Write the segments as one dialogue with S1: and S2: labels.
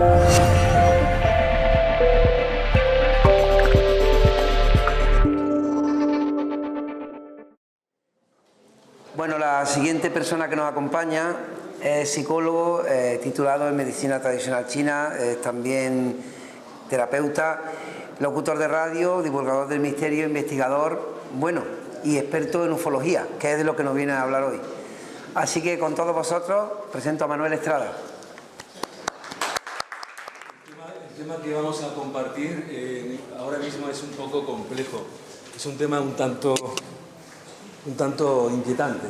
S1: Bueno, la siguiente persona que nos acompaña es psicólogo, titulado en Medicina Tradicional China, también terapeuta, locutor de radio, divulgador del misterio, investigador, bueno, y experto en ufología, que es de lo que nos viene a hablar hoy. Así que con todos vosotros presento a Manuel Estrada.
S2: El tema que vamos a compartir ahora mismo es un poco complejo. Es un tema un tanto inquietante.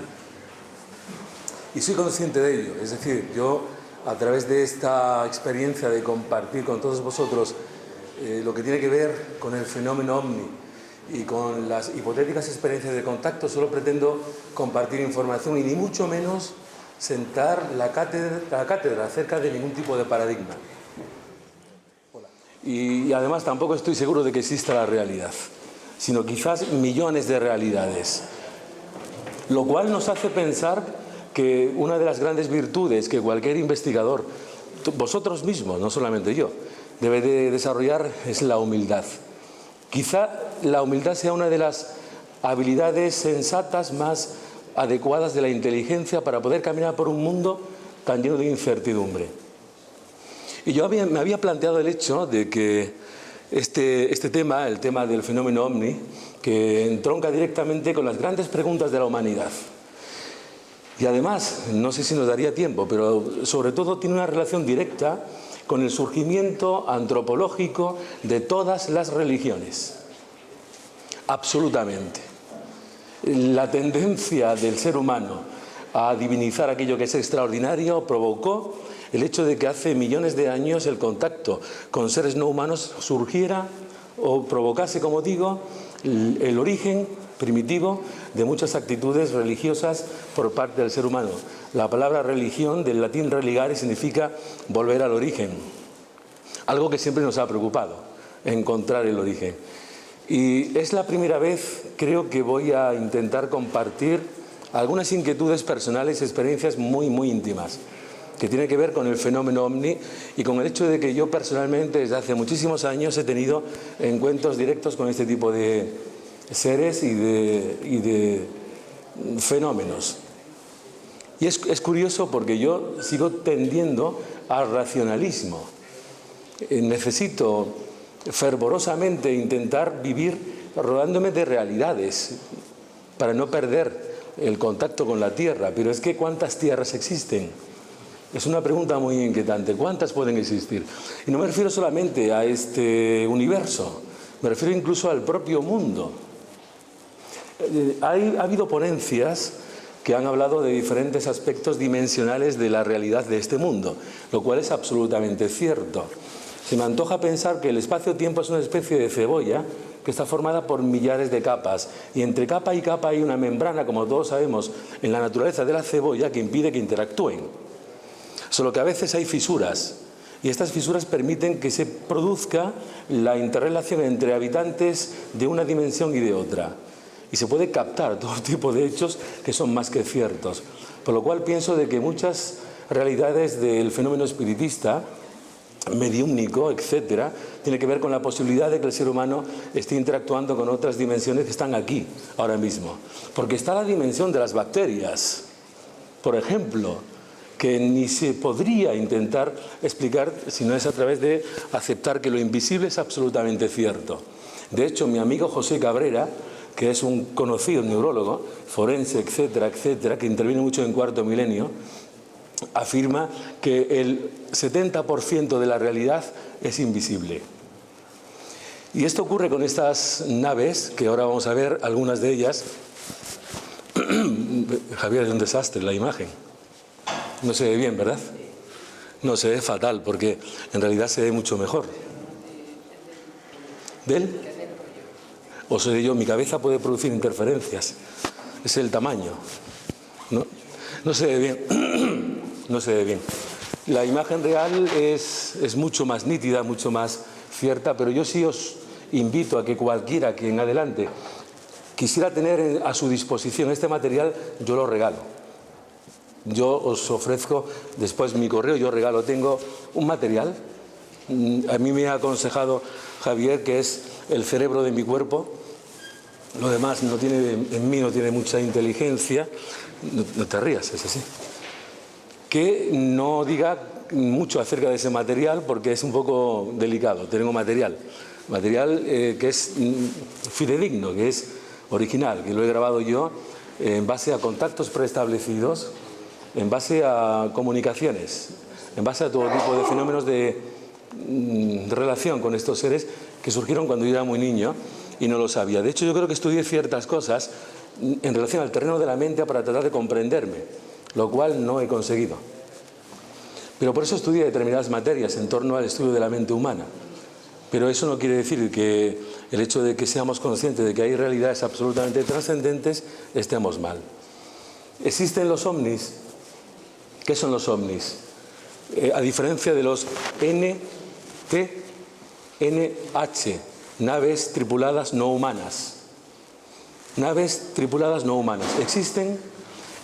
S2: Y soy consciente de ello. Es decir, yo, a través de esta experiencia de compartir con todos vosotros lo que tiene que ver con el fenómeno OVNI y con las hipotéticas experiencias de contacto, solo pretendo compartir información y ni mucho menos sentar la cátedra acerca de ningún tipo de paradigma. Y además tampoco estoy seguro de que exista la realidad, sino quizás millones de realidades. Lo cual nos hace pensar que una de las grandes virtudes que cualquier investigador, vosotros mismos, no solamente yo, debe de desarrollar es la humildad. Quizá la humildad sea una de las habilidades sensatas más adecuadas de la inteligencia para poder caminar por un mundo tan lleno de incertidumbre. Y yo me había planteado el hecho de que este tema, el tema del fenómeno OVNI, que entronca directamente con las grandes preguntas de la humanidad. Y además, no sé si nos daría tiempo, pero sobre todo tiene una relación directa con el surgimiento antropológico de todas las religiones. Absolutamente. La tendencia del ser humano a divinizar aquello que es extraordinario provocó el hecho de que hace millones de años el contacto con seres no humanos surgiera o provocase, como digo, el origen primitivo de muchas actitudes religiosas por parte del ser humano. La palabra religión, del latín religare, significa volver al origen. Algo que siempre nos ha preocupado, encontrar el origen. Y es la primera vez, creo, que voy a intentar compartir algunas inquietudes personales, experiencias muy íntimas, que tiene que ver con el fenómeno OVNI y con el hecho de que yo personalmente desde hace muchísimos años he tenido encuentros directos con este tipo de seres y de fenómenos. Y es curioso porque yo sigo tendiendo al racionalismo. Necesito fervorosamente intentar vivir rodeándome de realidades para no perder el contacto con la Tierra. Pero es que ¿cuántas tierras existen? Es una pregunta muy inquietante. ¿Cuántas pueden existir? Y no me refiero solamente a este universo, me refiero incluso al propio mundo. Ha habido ponencias que han hablado de diferentes aspectos dimensionales de la realidad de este mundo, lo cual es absolutamente cierto. Se me antoja pensar que el espacio-tiempo es una especie de cebolla que está formada por millares de capas, y entre capa y capa hay una membrana, como todos sabemos, en la naturaleza de la cebolla, que impide que interactúen. Solo que a veces hay fisuras, y estas fisuras permiten que se produzca la interrelación entre habitantes de una dimensión y de otra. Y se puede captar todo tipo de hechos que son más que ciertos. Por lo cual pienso de que muchas realidades del fenómeno espiritista, mediúmnico, etcétera, tiene que ver con la posibilidad de que el ser humano esté interactuando con otras dimensiones que están aquí, ahora mismo. Porque está la dimensión de las bacterias, por ejemplo, que ni se podría intentar explicar si no es a través de aceptar que lo invisible es absolutamente cierto. De hecho, mi amigo José Cabrera, que es un conocido neurólogo, forense, etcétera, etcétera, que interviene mucho en Cuarto Milenio, afirma que el 70% de la realidad es invisible. Y esto ocurre con estas naves, que ahora vamos a ver algunas de ellas. Javier, es un desastre la imagen. No se ve bien, ¿verdad? No, se ve fatal, porque en realidad se ve mucho mejor. ¿De él? O seré yo, mi cabeza puede producir interferencias. Es el tamaño. No se ve bien. No se ve bien. La imagen real es mucho más nítida, mucho más cierta, pero yo sí os invito a que cualquiera que en adelante quisiera tener a su disposición este material, yo lo regalo. Yo os ofrezco después mi correo, yo regalo, tengo un material A mí me ha aconsejado Javier que es el cerebro de mi cuerpo. Lo demás en mí no tiene mucha inteligencia. No te rías, es así. Que no diga mucho acerca de ese material porque es un poco delicado. Tengo material que es fidedigno, que es original, que lo he grabado yo en base a contactos preestablecidos, en base a comunicaciones, en base a todo tipo de fenómenos de relación con estos seres que surgieron cuando yo era muy niño y no lo sabía. De hecho, yo creo que estudié ciertas cosas en relación al terreno de la mente para tratar de comprenderme, lo cual no he conseguido. Pero por eso estudié determinadas materias en torno al estudio de la mente humana. Pero eso no quiere decir que el hecho de que seamos conscientes de que hay realidades absolutamente trascendentes estemos mal. ¿Existen los ovnis? ¿Qué son los ovnis? A diferencia de los NTNH, naves tripuladas no humanas. Naves tripuladas no humanas.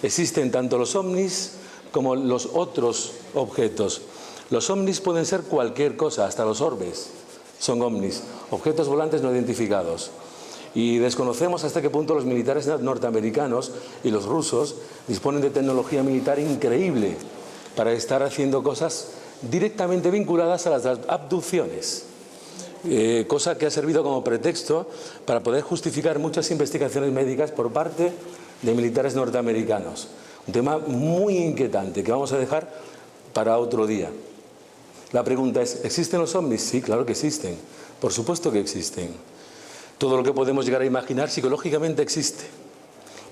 S2: Existen tanto los ovnis como los otros objetos. Los ovnis pueden ser cualquier cosa, hasta los orbes son ovnis, objetos volantes no identificados. Y desconocemos hasta qué punto los militares norteamericanos y los rusos disponen de tecnología militar increíble para estar haciendo cosas directamente vinculadas a las abducciones. Cosa que ha servido como pretexto para poder justificar muchas investigaciones médicas por parte de militares norteamericanos. Un tema muy inquietante que vamos a dejar para otro día. La pregunta es, ¿existen los ovnis? Sí, claro que existen. Por supuesto que existen. Todo lo que podemos llegar a imaginar psicológicamente existe.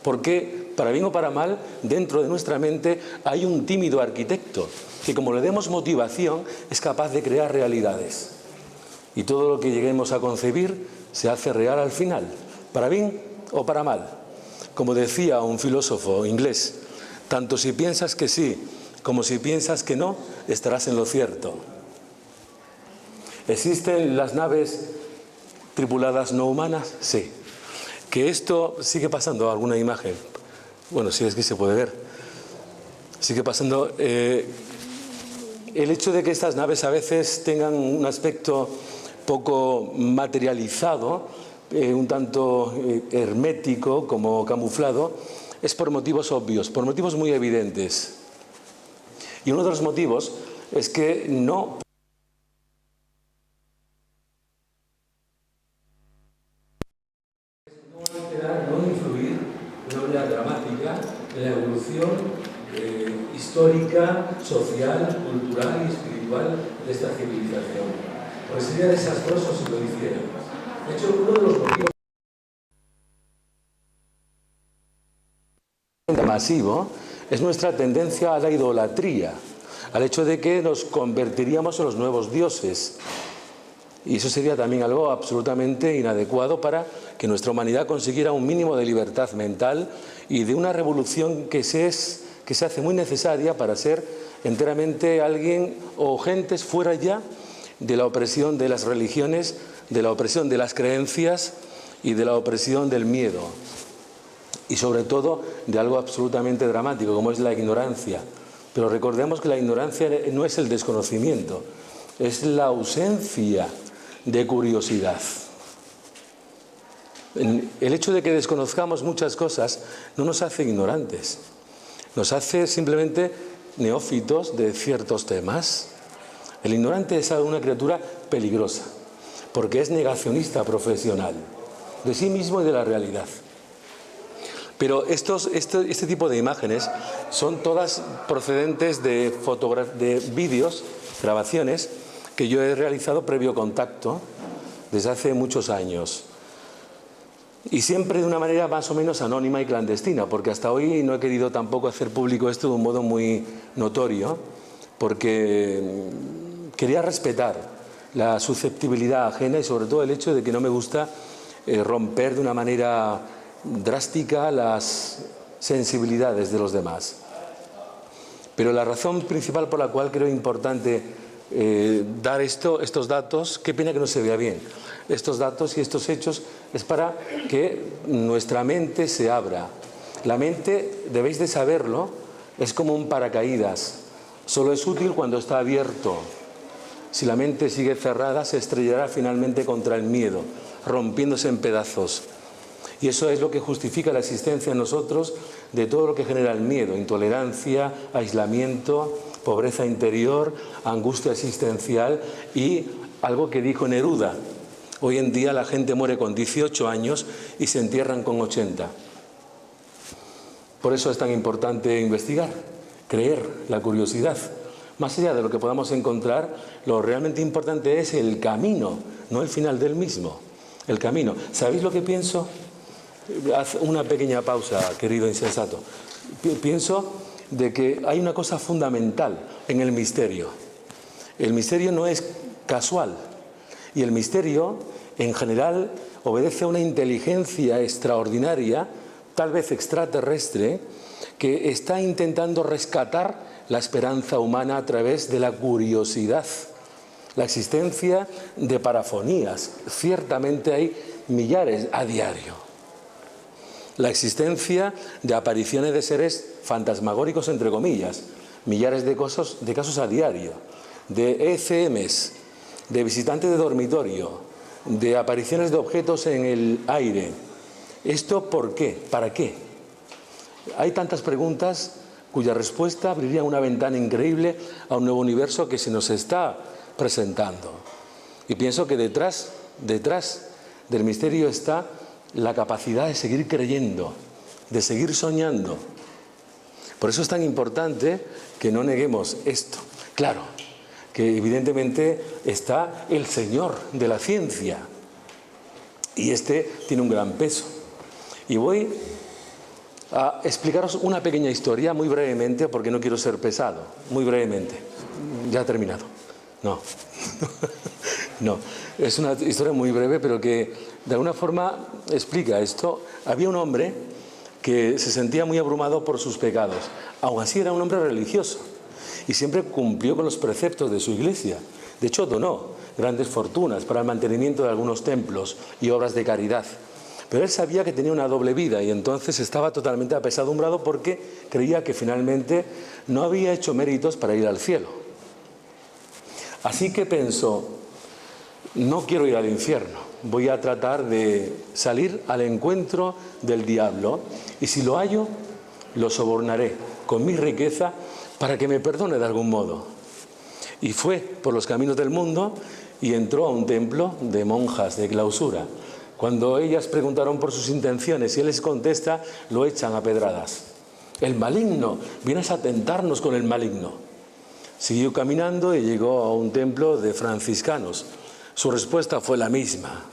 S2: Porque, para bien o para mal, dentro de nuestra mente hay un tímido arquitecto que, como le demos motivación, es capaz de crear realidades. Y todo lo que lleguemos a concebir se hace real al final, para bien o para mal. Como decía un filósofo inglés, tanto si piensas que sí como si piensas que no, estarás en lo cierto. ¿Existen las naves tripuladas no humanas? Sí. Que esto sigue pasando, alguna imagen. Bueno, sí, es que se puede ver. Sigue pasando. El hecho de que estas naves a veces tengan un aspecto poco materializado, un tanto hermético, como camuflado, es por motivos obvios, por motivos muy evidentes. Y uno de los motivos es que no influir de una manera dramática en la evolución histórica, social, cultural y espiritual de esta civilización. Pues sería desastroso si lo hiciera. De hecho, uno de los motivos masivo es nuestra tendencia a la idolatría, al hecho de que nos convertiríamos en los nuevos dioses. Y eso sería también algo absolutamente inadecuado para que nuestra humanidad consiguiera un mínimo de libertad mental y de una revolución que se hace muy necesaria para ser enteramente alguien o gentes fuera ya de la opresión de las religiones, de la opresión de las creencias y de la opresión del miedo. Y sobre todo de algo absolutamente dramático como es la ignorancia. Pero recordemos que la ignorancia no es el desconocimiento, es la ausencia de curiosidad. El hecho de que desconozcamos muchas cosas no nos hace ignorantes, nos hace simplemente neófitos de ciertos temas. El ignorante es una criatura peligrosa porque es negacionista profesional de sí mismo y de la realidad. Pero este tipo de imágenes son todas procedentes de vídeos, grabaciones, que yo he realizado previo contacto desde hace muchos años. Y siempre de una manera más o menos anónima y clandestina, porque hasta hoy no he querido tampoco hacer público esto de un modo muy notorio, porque quería respetar la susceptibilidad ajena y sobre todo el hecho de que no me gusta romper de una manera drástica las sensibilidades de los demás. Pero la razón principal por la cual creo importante dar estos datos, qué pena que no se vea bien, estos datos y estos hechos, es para que nuestra mente se abra. La mente, debéis de saberlo, es como un paracaídas, solo es útil cuando está abierto. si la mente sigue cerrada, se estrellará finalmente contra el miedo, rompiéndose en pedazos. Y eso es lo que justifica la existencia en nosotros de todo lo que genera el miedo: intolerancia, aislamiento, pobreza interior, angustia existencial y algo que dijo Neruda: hoy en día la gente muere con 18 años y se entierran con 80. Por eso es tan importante investigar, creer, la curiosidad. Más allá de lo que podamos encontrar, lo realmente importante es el camino, no el final del mismo. El camino. ¿Sabéis lo que pienso? Haz una pequeña pausa, querido insensato. Pienso de que hay una cosa fundamental en el misterio. El misterio no es casual. Y el misterio, en general, obedece a una inteligencia extraordinaria, tal vez extraterrestre, que está intentando rescatar la esperanza humana a través de la curiosidad. La existencia de parafonías. Ciertamente hay millares a diario. La existencia de apariciones de seres fantasmagóricos, entre comillas, millares de casos a diario, de ECMs, de visitantes de dormitorio, de apariciones de objetos en el aire. ¿Esto por qué? ¿Para qué? Hay tantas preguntas cuya respuesta abriría una ventana increíble a un nuevo universo que se nos está presentando. Y pienso que detrás del misterio está la capacidad de seguir creyendo, de seguir soñando. Por eso es tan importante que no neguemos esto. Claro, que evidentemente está el Señor de la ciencia, y este tiene un gran peso. Y voy a explicaros una pequeña historia, muy brevemente, porque no quiero ser pesado, muy brevemente. Ya he terminado. No. No, es una historia muy breve, pero que de alguna forma explica esto. Había un hombre que se sentía muy abrumado por sus pecados. Aún así era un hombre religioso y siempre cumplió con los preceptos de su iglesia. De hecho, donó grandes fortunas para el mantenimiento de algunos templos y obras de caridad. Pero él sabía que tenía una doble vida y entonces estaba totalmente apesadumbrado porque creía que finalmente no había hecho méritos para ir al cielo. Así que pensó: no quiero ir al infierno, voy a tratar de salir al encuentro del diablo y si lo hallo, lo sobornaré con mi riqueza para que me perdone de algún modo. Y fue por los caminos del mundo y entró a un templo de monjas de clausura. Cuando ellas preguntaron por sus intenciones y él les contesta, lo echan a pedradas. El maligno, vienes a tentarnos con el maligno. Siguió caminando y llegó a un templo de franciscanos. Su respuesta fue la misma.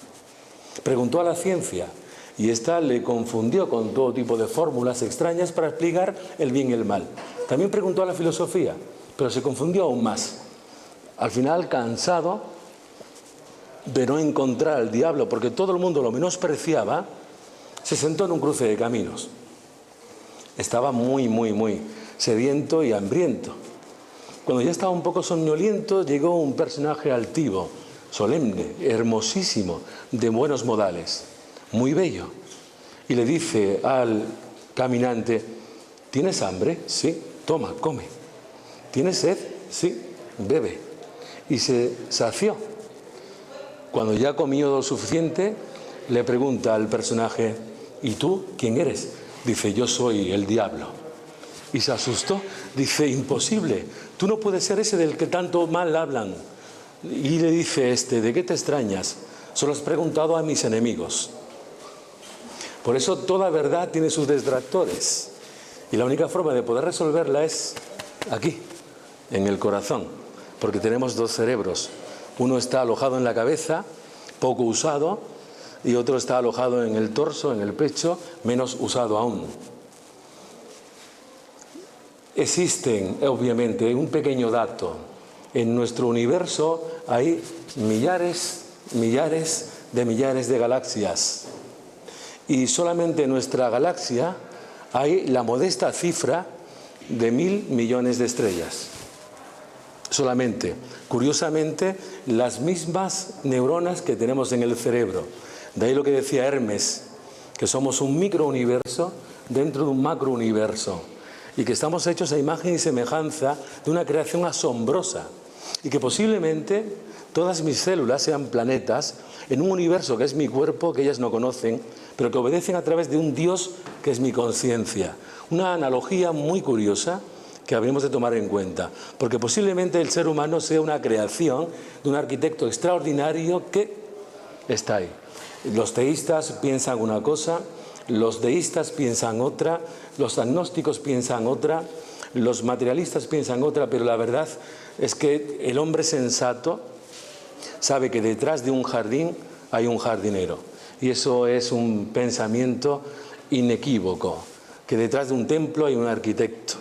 S2: Preguntó a la ciencia y ésta le confundió con todo tipo de fórmulas extrañas para explicar el bien y el mal. También preguntó a la filosofía, pero se confundió aún más. Al final, cansado de no encontrar al diablo, porque todo el mundo lo menospreciaba, se sentó en un cruce de caminos. Estaba muy sediento y hambriento. Cuando ya estaba un poco somnoliento, llegó un personaje altivo, solemne, hermosísimo, de buenos modales, muy bello. Y le dice al caminante: ¿tienes hambre? Sí, toma, come. ¿Tienes sed? Sí, bebe. Y se sació. Cuando ya comió lo suficiente, le pregunta al personaje: ¿y tú quién eres? Dice: yo soy el diablo. Y se asustó. Dice: imposible, tú no puedes ser ese del que tanto mal hablan. Y le dice ¿de qué te extrañas? Solo has preguntado a mis enemigos. Por eso toda verdad tiene sus detractores. Y la única forma de poder resolverla es aquí, en el corazón. Porque tenemos dos cerebros. Uno está alojado en la cabeza, poco usado, y otro está alojado en el torso, en el pecho, menos usado aún. Existen, obviamente, un pequeño dato. En nuestro universo hay millares de galaxias. Y solamente en nuestra galaxia hay la modesta cifra de 1.000 millones de estrellas. Solamente, curiosamente, las mismas neuronas que tenemos en el cerebro. De ahí lo que decía Hermes, que somos un microuniverso dentro de un macrouniverso y que estamos hechos a imagen y semejanza de una creación asombrosa. y que posiblemente todas mis células sean planetas en un universo que es mi cuerpo, que ellas no conocen, pero que obedecen a través de un Dios que es mi conciencia. Una analogía muy curiosa que habríamos de tomar en cuenta, porque posiblemente el ser humano sea una creación de un arquitecto extraordinario que está ahí. Los teístas piensan una cosa, los deístas piensan otra, los agnósticos piensan otra, los materialistas piensan otra, pero la verdad es que el hombre sensato sabe que detrás de un jardín hay un jardinero, y eso es un pensamiento inequívoco, que detrás de un templo hay un arquitecto.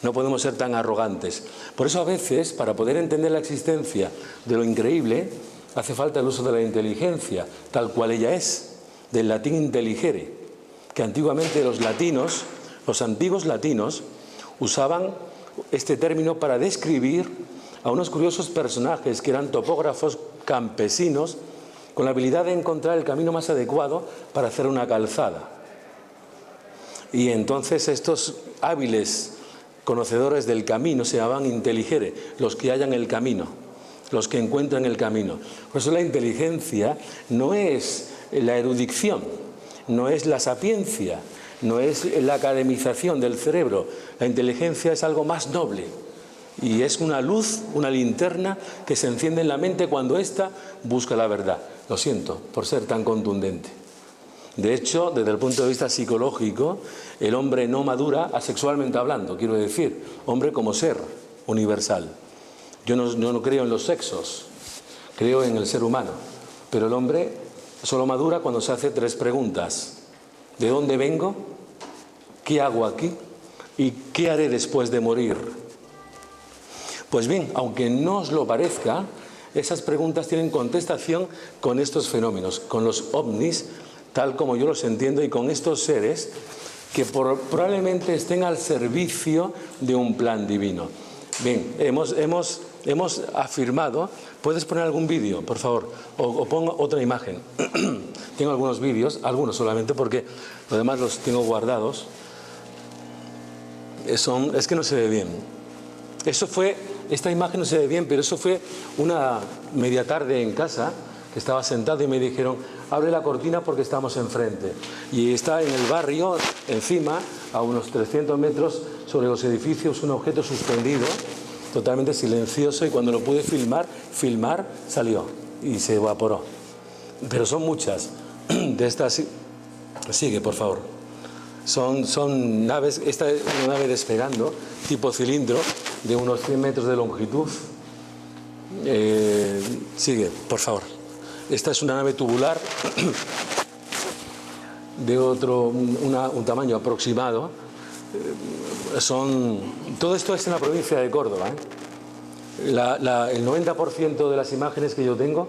S2: No podemos ser tan arrogantes. Por eso a veces, para poder entender la existencia de lo increíble, hace falta el uso de la inteligencia, tal cual ella es, del latín intelligere, que antiguamente los antiguos latinos, usaban este término para describir a unos curiosos personajes que eran topógrafos campesinos con la habilidad de encontrar el camino más adecuado para hacer una calzada. Y entonces estos hábiles conocedores del camino se llamaban intelligere, los que hallan el camino, los que encuentran el camino. Por eso la inteligencia no es la erudición, no es la sapiencia, no es la academización del cerebro. La inteligencia es algo más noble y es una luz, una linterna que se enciende en la mente cuando ésta busca la verdad. Lo siento por ser tan contundente. De hecho, desde el punto de vista psicológico, el hombre no madura asexualmente hablando, quiero decir, hombre como ser universal. Yo no creo en los sexos, creo en el ser humano, pero el hombre solo madura cuando se hace 3 preguntas. ¿De dónde vengo? ¿Qué hago aquí? ¿Y qué haré después de morir? Pues bien, aunque no os lo parezca, esas preguntas tienen contestación con estos fenómenos, con los ovnis, tal como yo los entiendo, y con estos seres que probablemente estén al servicio de un plan divino. Bien, hemos afirmado. ¿Puedes poner algún vídeo, por favor? O pongo otra imagen. Tengo algunos vídeos, algunos solamente, porque los demás los tengo guardados. Es que no se ve bien. Esta imagen no se ve bien, pero eso fue una media tarde en casa, que estaba sentado y me dijeron: abre la cortina porque estamos enfrente. Y está en el barrio, encima, a unos 300 metros sobre los edificios, un objeto suspendido, totalmente silencioso, y cuando lo pude filmar, salió y se evaporó. Pero son muchas de estas. Sigue, por favor. Son naves. Esta es una nave despegando, tipo cilindro, de unos 100 metros de longitud. Sigue, por favor. Esta es una nave tubular de un tamaño aproximado. Todo esto es en la provincia de Córdoba. El 90% de las imágenes que yo tengo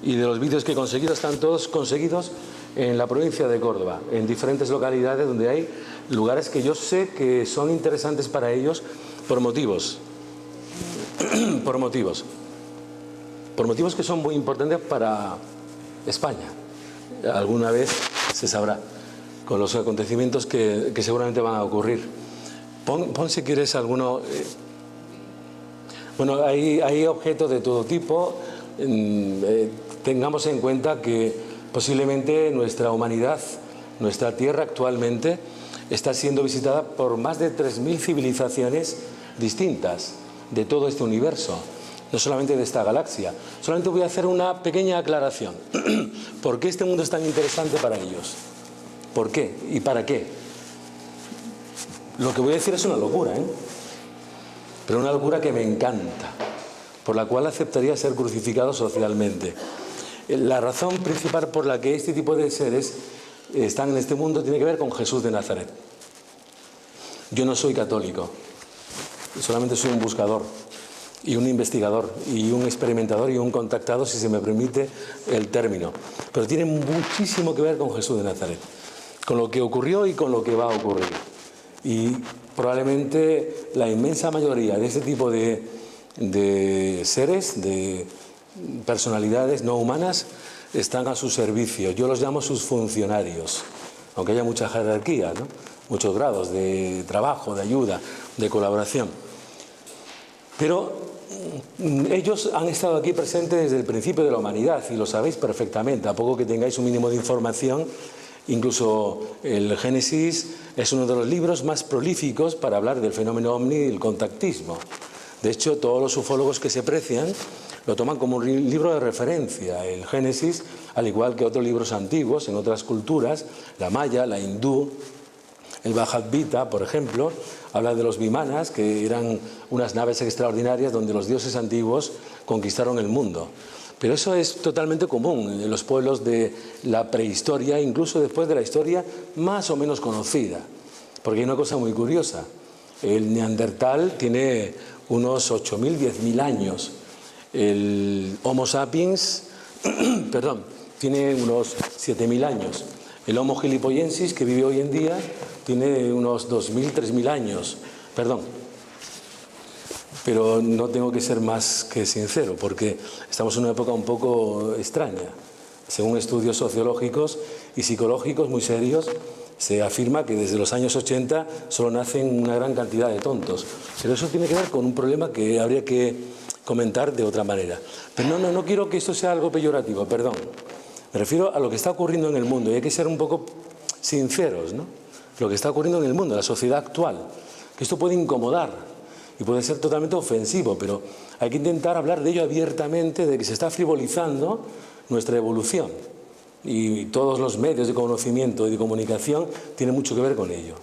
S2: y de los vídeos que he conseguido están todos conseguidos en la provincia de Córdoba, en diferentes localidades donde hay lugares que yo sé que son interesantes para ellos por motivos que son muy importantes para España. Alguna vez se sabrá con los acontecimientos que seguramente van a ocurrir. Pon si quieres alguno. Bueno, hay objetos de todo tipo. Tengamos en cuenta que posiblemente nuestra humanidad, nuestra Tierra actualmente, está siendo visitada por más de 3.000 civilizaciones distintas de todo este universo, no solamente de esta galaxia. Solamente voy a hacer una pequeña aclaración. ¿Por qué este mundo es tan interesante para ellos? ¿Por qué? ¿Y para qué? Lo que voy a decir es una locura, pero una locura que me encanta, por la cual aceptaría ser crucificado socialmente. La razón principal por la que este tipo de seres están en este mundo tiene que ver con Jesús de Nazaret. Yo no soy católico, solamente soy un buscador y un investigador y un experimentador y un contactado, si se me permite el término. Pero tiene muchísimo que ver con Jesús de Nazaret, con lo que ocurrió y con lo que va a ocurrir. Y probablemente la inmensa mayoría de este tipo de seres, de personalidades no humanas, están a su servicio. Yo los llamo sus funcionarios, aunque haya mucha jerarquía, ¿no? Muchos grados de trabajo, de ayuda, de colaboración. Pero Ellos han estado aquí presentes desde el principio de la humanidad y lo sabéis perfectamente, a poco que tengáis un mínimo de información. Incluso el Génesis es uno de los libros más prolíficos para hablar del fenómeno ovni y el contactismo. De hecho, todos los ufólogos que se precian lo toman como un libro de referencia. El Génesis, al igual que otros libros antiguos en otras culturas, la maya, la hindú, el Bhagavad Gita, por ejemplo, habla de los vimanas, que eran unas naves extraordinarias donde los dioses antiguos conquistaron el mundo. Pero eso es totalmente común en los pueblos de la prehistoria, incluso después de la historia más o menos conocida. Porque hay una cosa muy curiosa. El neandertal tiene unos 8.000, 10.000 años. El Homo sapiens, tiene unos 7.000 años. El Homo gilipoyensis, que vive hoy en día, tiene unos 2.000, 3.000 años. Pero no tengo que ser más que sincero, porque estamos en una época un poco extraña. Según estudios sociológicos y psicológicos muy serios, se afirma que desde los años 80 solo nacen una gran cantidad de tontos. Pero eso tiene que ver con un problema que habría que comentar de otra manera. Pero no quiero que esto sea algo peyorativo, perdón. Me refiero a lo que está ocurriendo en el mundo y hay que ser un poco sinceros, ¿no? Lo que está ocurriendo en el mundo, en la sociedad actual, que esto puede incomodar y puede ser totalmente ofensivo, pero hay que intentar hablar de ello abiertamente, de que se está frivolizando nuestra evolución y todos los medios de conocimiento y de comunicación tienen mucho que ver con ello.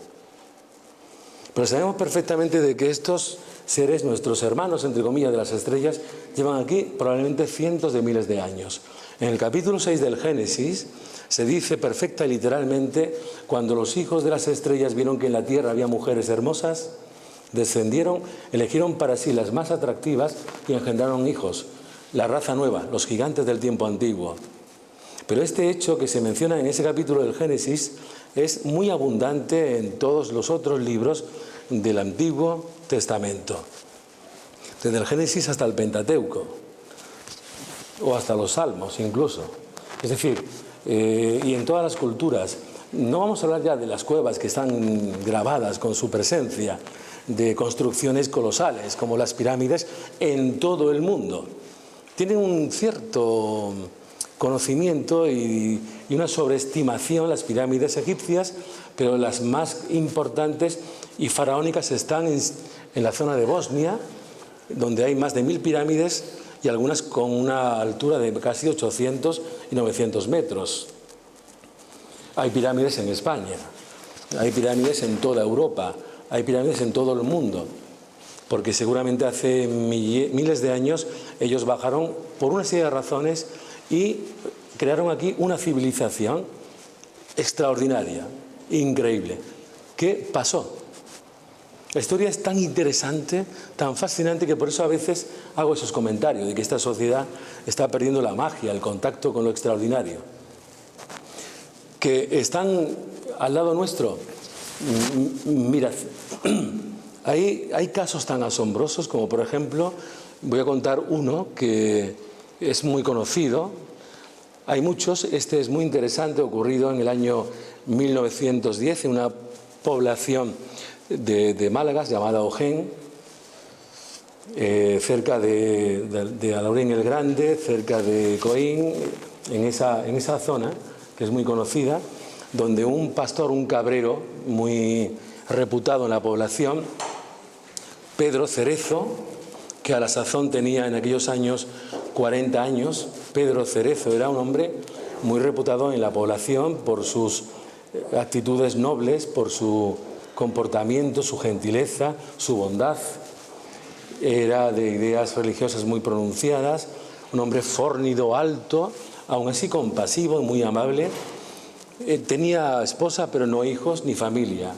S2: Pero sabemos perfectamente de que estos seres, nuestros hermanos, entre comillas, de las estrellas, llevan aquí probablemente cientos de miles de años. En el capítulo 6 del Génesis se dice perfecta y literalmente: cuando los hijos de las estrellas vieron que en la tierra había mujeres hermosas, descendieron, eligieron para sí las más atractivas y engendraron hijos, la raza nueva, los gigantes del tiempo antiguo. Pero este hecho que se menciona en ese capítulo del Génesis es muy abundante en todos los otros libros del Antiguo Testamento, desde el Génesis hasta el Pentateuco, o hasta los Salmos incluso. Es decir, y en todas las culturas. No vamos a hablar ya de las cuevas que están grabadas con su presencia, de construcciones colosales como las pirámides en todo el mundo. Tienen un cierto conocimiento y una sobreestimación las pirámides egipcias, pero las más importantes y faraónicas están en la zona de Bosnia, donde hay más de 1000 pirámides y algunas con una altura de casi 800 y 900 metros. Hay pirámides en España, hay pirámides en toda Europa, hay pirámides en todo el mundo, porque seguramente hace miles de años ellos bajaron por una serie de razones y crearon aquí una civilización extraordinaria, increíble. ¿Qué pasó? La historia es tan interesante, tan fascinante, que por eso a veces hago esos comentarios de que esta sociedad está perdiendo la magia, el contacto con lo extraordinario. Que están al lado nuestro. Mirad, hay casos tan asombrosos como, por ejemplo, voy a contar uno que es muy conocido. Hay muchos, este es muy interesante, ocurrido en el año 1910 en una población de Málaga llamada Ojén, cerca de Alhaurín el Grande, cerca de Coín, en esa zona que es muy conocida, donde un pastor, un cabrero muy reputado en la población, Pedro Cerezo, que a la sazón tenía en aquellos años 40 años, Pedro Cerezo era un hombre muy reputado en la población por sus actitudes nobles, por su comportamiento, su gentileza, su bondad. Era de ideas religiosas muy pronunciadas, un hombre fornido, alto, aún así compasivo y muy amable. Tenía esposa, pero no hijos ni familia.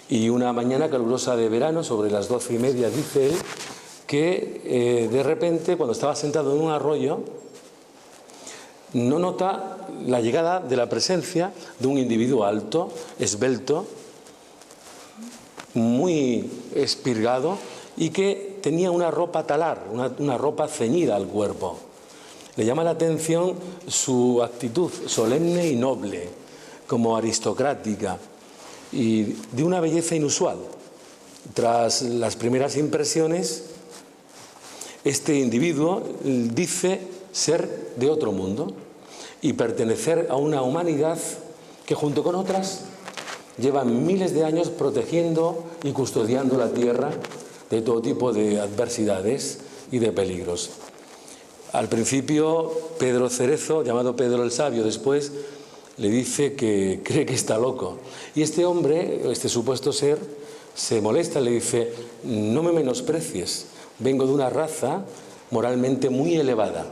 S2: Y una mañana calurosa de verano, sobre las 12:30, dice él, que de repente, cuando estaba sentado en un arroyo, no nota la llegada de la presencia de un individuo alto, esbelto, muy espirgado, y que tenía una ropa talar, una ropa ceñida al cuerpo. Le llama la atención su actitud solemne y noble, como aristocrática, y de una belleza inusual. Tras las primeras impresiones, Este individuo dice ser de otro mundo y pertenecer a una humanidad que junto con otras llevan miles de años protegiendo y custodiando la tierra de todo tipo de adversidades y de peligros. Al principio, Pedro Cerezo, llamado Pedro el Sabio, después le dice que cree que está loco. Y este hombre, este supuesto ser, se molesta, le dice: no me menosprecies, vengo de una raza moralmente muy elevada.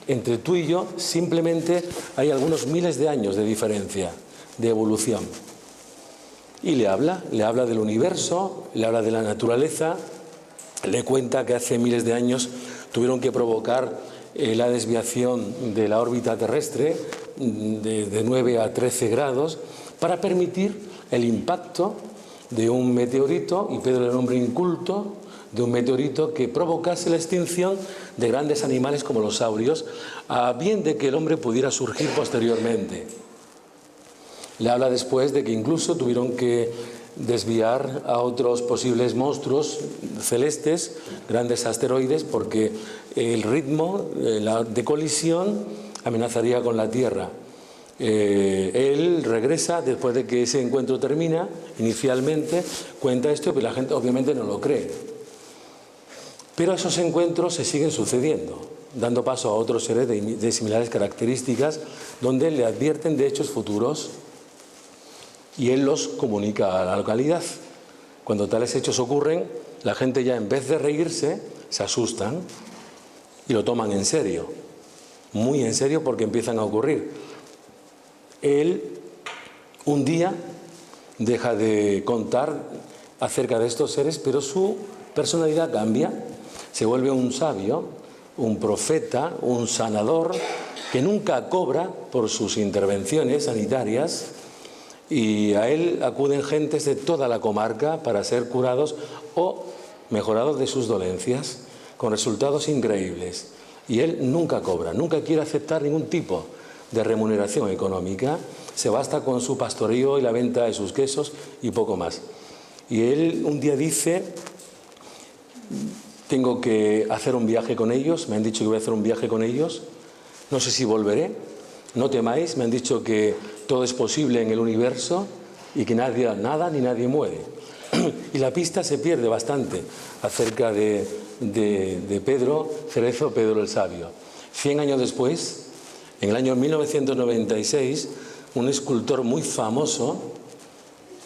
S2: Entre tú y yo simplemente hay algunos miles de años de diferencia, de evolución. Y le habla del universo, le habla de la naturaleza, le cuenta que hace miles de años tuvieron que provocar la desviación de la órbita terrestre de 9 a 13 grados para permitir el impacto de un meteorito, y Pedro era un hombre inculto, de un meteorito que provocase la extinción de grandes animales como los saurios, a bien de que el hombre pudiera surgir posteriormente. Le habla después de que incluso tuvieron que desviar a otros posibles monstruos celestes, grandes asteroides, porque el ritmo de colisión amenazaría con la Tierra. Él regresa después de que ese encuentro termina, inicialmente cuenta esto, pero la gente obviamente no lo cree. Pero esos encuentros se siguen sucediendo, dando paso a otros seres de similares características, donde le advierten de hechos futuros y él los comunica a la localidad. Cuando tales hechos ocurren, la gente ya, en vez de reírse, se asustan y lo toman en serio, muy en serio, porque empiezan a ocurrir. Él un día deja de contar acerca de estos seres, pero su personalidad cambia, se vuelve un sabio, un profeta, un sanador, que nunca cobra por sus intervenciones sanitarias, y a él acuden gentes de toda la comarca para ser curados o mejorados de sus dolencias, con resultados increíbles. Y él nunca cobra, nunca quiere aceptar ningún tipo de remuneración económica, se basta con su pastorío y la venta de sus quesos y poco más. Y él un día dice: tengo que hacer un viaje con ellos, me han dicho que voy a hacer un viaje con ellos, no sé si volveré, no temáis, me han dicho que todo es posible en el universo y que nada ni nadie muere. Y la pista se pierde bastante acerca de Pedro Cerezo, Pedro el Sabio. 100 años después, en el año 1996, un escultor muy famoso,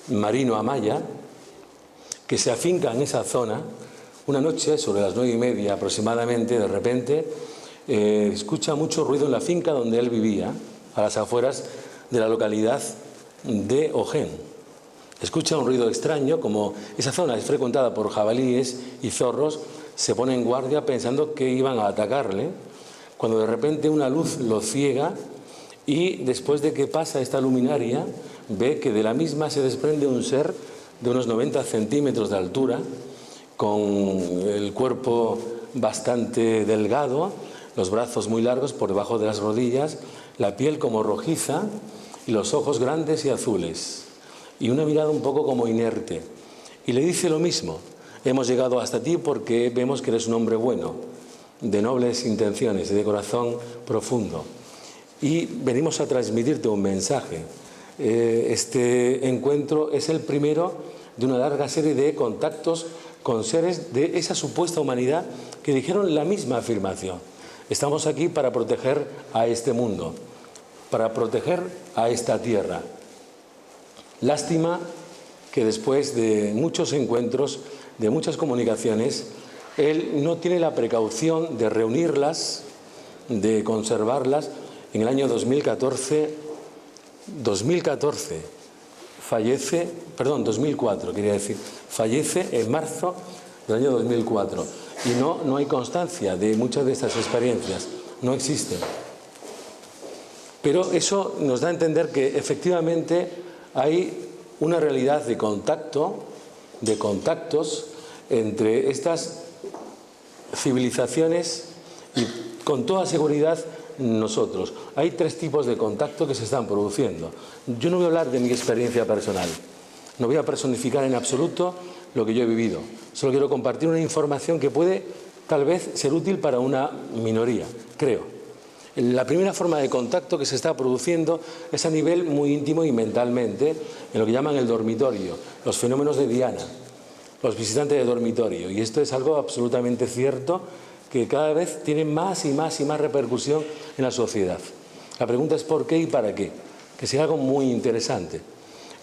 S2: Marino Amaya, que se afinca en esa zona, una noche sobre las 9:30 aproximadamente, de repente escucha mucho ruido en la finca donde él vivía, a las afueras de la localidad de Ojén. Escucha un ruido extraño, como esa zona es frecuentada por jabalíes y zorros, se pone en guardia pensando que iban a atacarle, cuando de repente una luz lo ciega, y después de que pasa esta luminaria, ve que de la misma se desprende un ser de unos 90 centímetros de altura, con el cuerpo bastante delgado, los brazos muy largos por debajo de las rodillas, la piel como rojiza y los ojos grandes y azules, y una mirada un poco como inerte. Y le dice lo mismo: hemos llegado hasta ti porque vemos que eres un hombre bueno, de nobles intenciones y de corazón profundo, y venimos a transmitirte un mensaje. Este encuentro es el primero de una larga serie de contactos con seres de esa supuesta humanidad que dijeron la misma afirmación: estamos aquí para proteger a este mundo, para proteger a esta tierra. Lástima que después de muchos encuentros, de muchas comunicaciones, él no tiene la precaución de reunirlas, de conservarlas. En el año 2014 fallece, perdón, 2004 quería decir, fallece en marzo del año 2004. Y no hay constancia de muchas de estas experiencias, no existen. Pero eso nos da a entender que efectivamente hay una realidad de contacto, de contactos entre estas civilizaciones y, con toda seguridad, nosotros. Hay 3 tipos de contacto que se están produciendo. Yo no voy a hablar de mi experiencia personal, no voy a personificar en absoluto lo que yo he vivido. Solo quiero compartir una información que puede tal vez ser útil para una minoría, creo. La primera forma de contacto que se está produciendo es a nivel muy íntimo y mentalmente, en lo que llaman el dormitorio, los fenómenos de Diana, los visitantes de dormitorio. Y esto es algo absolutamente cierto que cada vez tiene más y más y más repercusión en la sociedad. La pregunta es por qué y para qué, que sea algo muy interesante.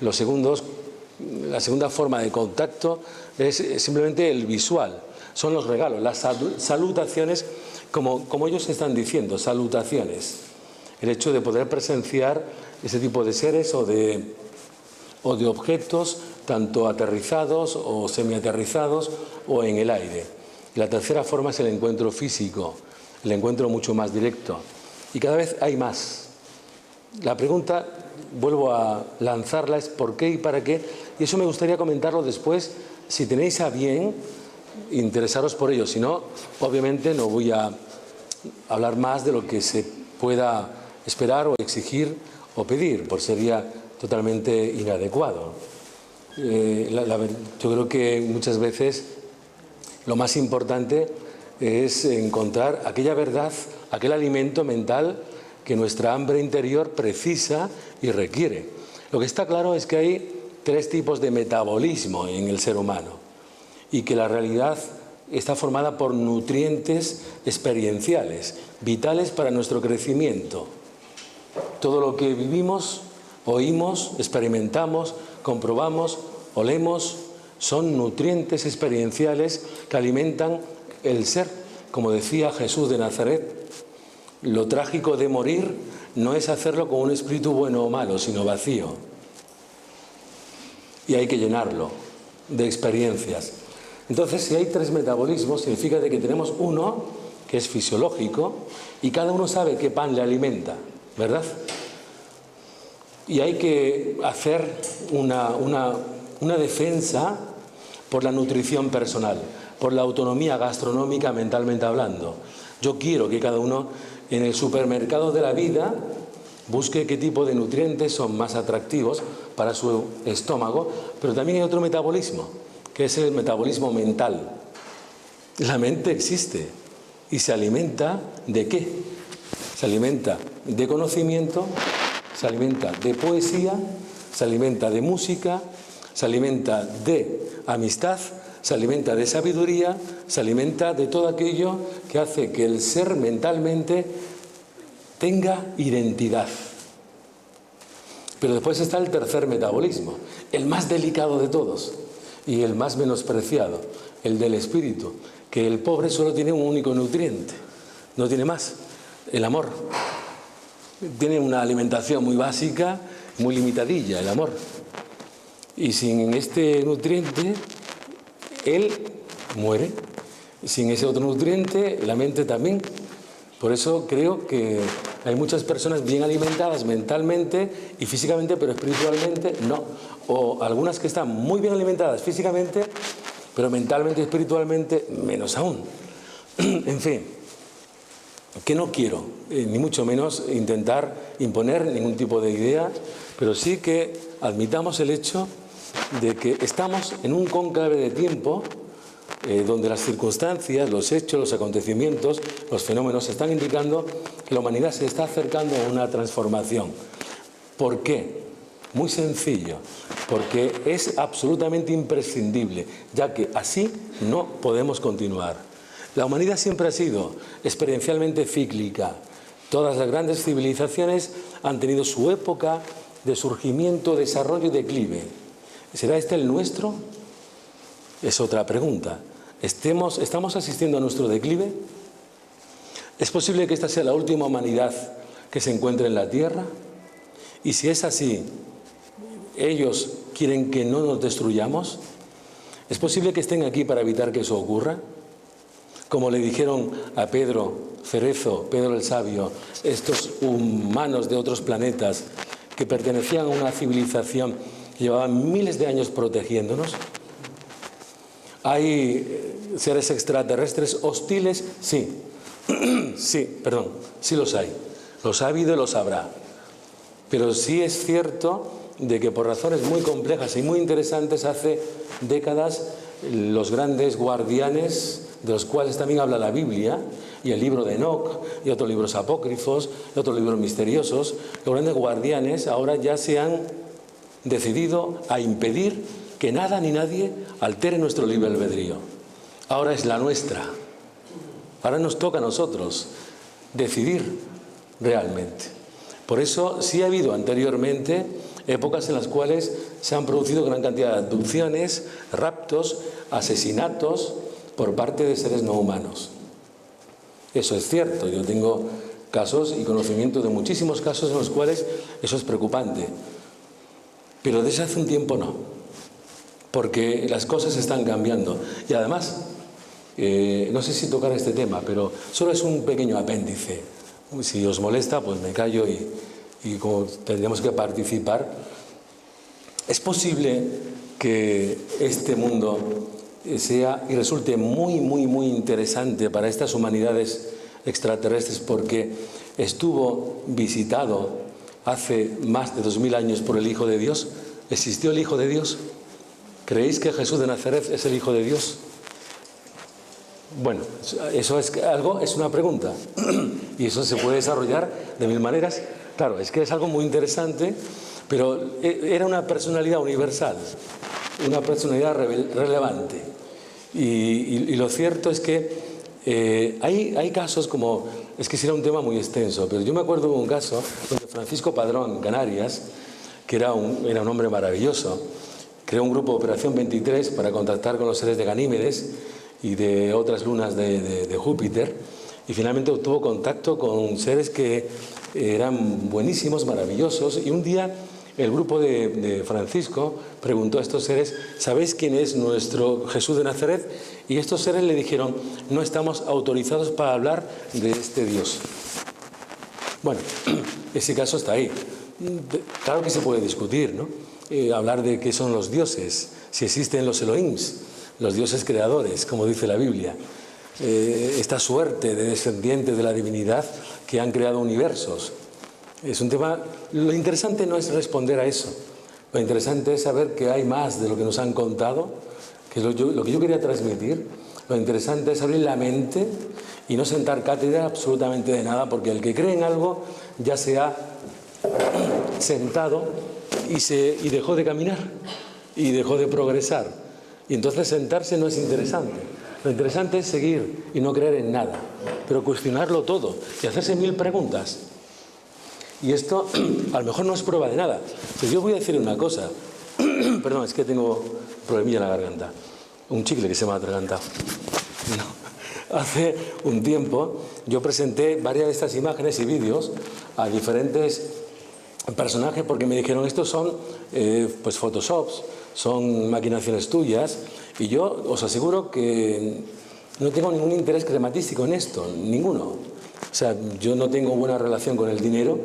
S2: La segunda forma de contacto es simplemente el visual, son los regalos, las salutaciones, como ellos están diciendo, salutaciones. El hecho de poder presenciar ese tipo de seres o de objetos, tanto aterrizados o semiaterrizados o en el aire. La tercera forma es el encuentro físico, el encuentro mucho más directo. Y cada vez hay más. La pregunta, vuelvo a lanzarla, es ¿por qué y para qué? Y eso me gustaría comentarlo después, si tenéis a bien interesaros por ello. Si no, obviamente no voy a hablar más de lo que se pueda esperar o exigir o pedir, porque sería totalmente inadecuado. Yo creo que muchas veces lo más importante es encontrar aquella verdad, aquel alimento mental que nuestra hambre interior precisa y requiere. Lo que está claro es que hay 3 tipos de metabolismo en el ser humano y que la realidad está formada por nutrientes experienciales, vitales para nuestro crecimiento. Todo lo que vivimos, oímos, experimentamos, comprobamos, olemos, son nutrientes experienciales que alimentan el ser. Como decía Jesús de Nazaret, lo trágico de morir no es hacerlo con un espíritu bueno o malo, sino vacío. Y hay que llenarlo de experiencias. Entonces, si hay 3 metabolismos, significa que tenemos uno que es fisiológico y cada uno sabe qué pan le alimenta, ¿verdad? Y hay que hacer una defensa por la nutrición personal, por la autonomía gastronómica mentalmente hablando. Yo quiero que cada uno en el supermercado de la vida busque qué tipo de nutrientes son más atractivos para su estómago, pero también hay otro metabolismo, que es el metabolismo mental. La mente existe y se alimenta ¿de qué? Se alimenta de conocimiento, se alimenta de poesía, se alimenta de música, se alimenta de amistad, se alimenta de sabiduría, se alimenta de todo aquello que hace que el ser mentalmente tenga identidad. Pero después está el tercer metabolismo, el más delicado de todos y el más menospreciado, el del espíritu, que el pobre solo tiene un único nutriente, no tiene más, el amor. Tiene una alimentación muy básica, muy limitadilla, el amor. Y sin este nutriente, él muere. Sin ese otro nutriente, la mente también. Por eso creo que hay muchas personas bien alimentadas mentalmente y físicamente, pero espiritualmente no. O algunas que están muy bien alimentadas físicamente, pero mentalmente y espiritualmente menos aún. En fin, que no quiero, ni mucho menos intentar imponer ningún tipo de idea, pero sí que admitamos el hecho de que estamos en un cónclave de tiempo donde las circunstancias, los hechos, los acontecimientos, los fenómenos están indicando que la humanidad se está acercando a una transformación. ¿Por qué? Muy sencillo, porque es absolutamente imprescindible, ya que así no podemos continuar. La humanidad siempre ha sido experiencialmente cíclica. Todas las grandes civilizaciones han tenido su época de surgimiento, desarrollo y declive. ¿Será este el nuestro? Es otra pregunta. ¿Estamos asistiendo a nuestro declive? ¿Es posible que esta sea la última humanidad que se encuentre en la Tierra? Y si es así, ¿ellos quieren que no nos destruyamos? ¿Es posible que estén aquí para evitar que eso ocurra? Como le dijeron a Pedro Cerezo, Pedro el Sabio, estos humanos de otros planetas que pertenecían a una civilización que llevaba miles de años protegiéndonos. ¿Hay seres extraterrestres hostiles? Sí. Sí los hay. Los ha habido y los habrá. Pero sí es cierto de que por razones muy complejas y muy interesantes hace décadas los grandes guardianes de los cuales también habla la Biblia, y el libro de Enoc, y otros libros apócrifos, y otros libros misteriosos, los grandes guardianes ahora ya se han decidido a impedir que nada ni nadie altere nuestro libre albedrío. Ahora es la nuestra. Ahora nos toca a nosotros decidir realmente. Por eso sí ha habido anteriormente épocas en las cuales se han producido gran cantidad de abducciones, raptos, asesinatos por parte de seres no humanos. Eso es cierto. Yo tengo casos y conocimiento de muchísimos casos en los cuales eso es preocupante. Pero desde hace un tiempo no, porque las cosas están cambiando. Y además, no sé si tocar este tema, pero solo es un pequeño apéndice. Si os molesta, pues me callo y como tendríamos que participar. Es posible que este mundo sea y resulte muy, muy, muy interesante para estas humanidades extraterrestres porque estuvo visitado hace más de 2000 años por el Hijo de Dios. ¿Existió el Hijo de Dios? ¿Creéis que Jesús de Nazaret es el Hijo de Dios? Bueno, eso es algo, es una pregunta y eso se puede desarrollar de mil maneras. Claro, es que es algo muy interesante, pero era una personalidad universal, una personalidad relevante. Y lo cierto es que hay casos como, es que será un tema muy extenso, pero yo me acuerdo de un caso donde Francisco Padrón, Canarias, que era un hombre maravilloso, creó un grupo de Operación 23 para contactar con los seres de Ganímedes y de otras lunas de Júpiter, y finalmente obtuvo contacto con seres que eran buenísimos, maravillosos, y un día el grupo de Francisco preguntó a estos seres: ¿sabéis quién es nuestro Jesús de Nazaret? Y estos seres le dijeron: no estamos autorizados para hablar de este Dios. Bueno, ese caso está ahí. Claro que se puede discutir, ¿no? Hablar de qué son los dioses, si existen los Elohims, los dioses creadores, como dice la Biblia, esta suerte de descendientes de la divinidad que han creado universos. Es un tema. Lo interesante no es responder a eso, lo interesante es saber que hay más de lo que nos han contado, que es lo que yo quería transmitir. Lo interesante es abrir la mente y no sentar cátedra absolutamente de nada, porque el que cree en algo ya se ha sentado y dejó de caminar y dejó de progresar, y entonces sentarse no es interesante. Lo interesante es seguir y no creer en nada, pero cuestionarlo todo y hacerse mil preguntas. Y esto a lo mejor no es prueba de nada. Pues yo voy a decir una cosa. Perdón, es que tengo problemilla en la garganta, un chicle que se me ha atragantado. No. Hace un tiempo yo presenté varias de estas imágenes y vídeos a diferentes personajes porque me dijeron: estos son pues photoshops, son maquinaciones tuyas, y yo os aseguro que no tengo ningún interés crematístico en esto, ninguno. O sea, yo no tengo buena relación con el dinero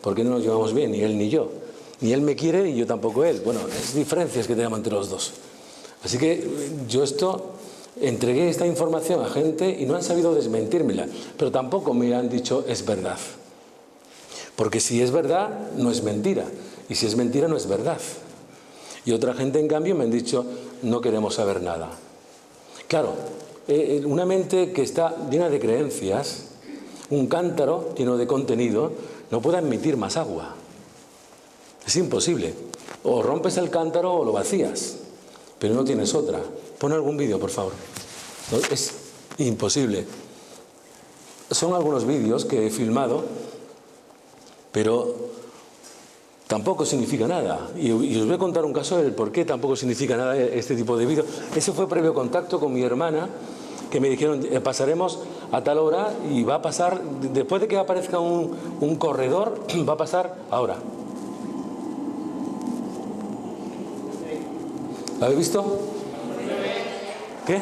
S2: porque no nos llevamos bien, ni él ni yo. Ni él me quiere y yo tampoco él. Bueno, es diferencias que tenemos entre los dos. Así que yo entregué esta información a gente y no han sabido desmentírmela, pero tampoco me han dicho es verdad. Porque si es verdad, no es mentira. Y si es mentira, no es verdad. Y otra gente, en cambio, me han dicho: no queremos saber nada. Claro, una mente que está llena de creencias, un cántaro lleno de contenido, no puede admitir más agua. Es imposible. O rompes el cántaro o lo vacías, pero no tienes otra. Pon algún vídeo, por favor. No, es imposible. Son algunos vídeos que he filmado, pero tampoco significa nada. Y os voy a contar un caso del por qué tampoco significa nada este tipo de vídeos. Ese fue previo contacto con mi hermana, que me dijeron: pasaremos a tal hora y va a pasar, después de que aparezca un corredor, va a pasar ahora. ¿Lo habéis visto? ¿Qué?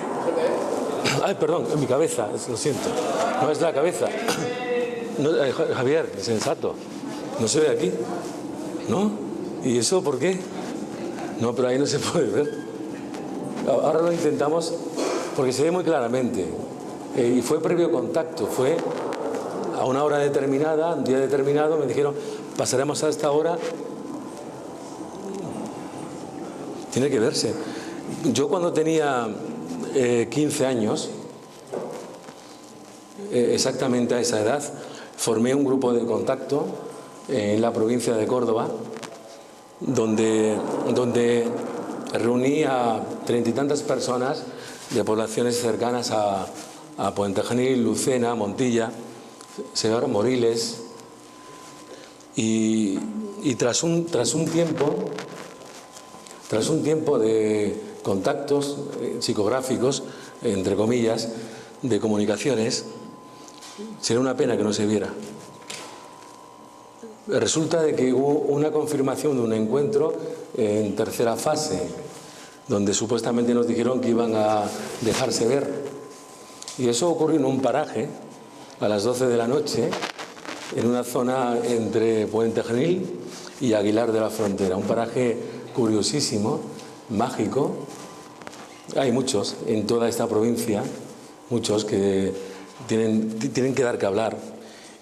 S2: Ay, perdón, en mi cabeza, lo siento. No es la cabeza. No, Javier, sensato. ¿No se ve aquí? ¿No? ¿Y eso por qué? No, pero ahí no se puede ver. Ahora lo intentamos porque se ve muy claramente. Y fue previo contacto, fue a una hora determinada, un día determinado, me dijeron: pasaremos a esta hora. Tiene que verse. Yo cuando tenía 15 años, exactamente a esa edad, formé un grupo de contacto en la provincia de Córdoba, donde reuní a 30 y tantas personas de poblaciones cercanas a Puente Genil, Lucena, Montilla, Segarra, Moriles, y tras un tiempo de contactos psicográficos, entre comillas, de comunicaciones, sería una pena que no se viera. Resulta de que hubo una confirmación de un encuentro en tercera fase, donde supuestamente nos dijeron que iban a dejarse ver. Y eso ocurrió en un paraje a las 12 de la noche, en una zona entre Puente Genil y Aguilar de la Frontera. Un paraje curiosísimo, mágico. Hay muchos en toda esta provincia, muchos que tienen que dar que hablar.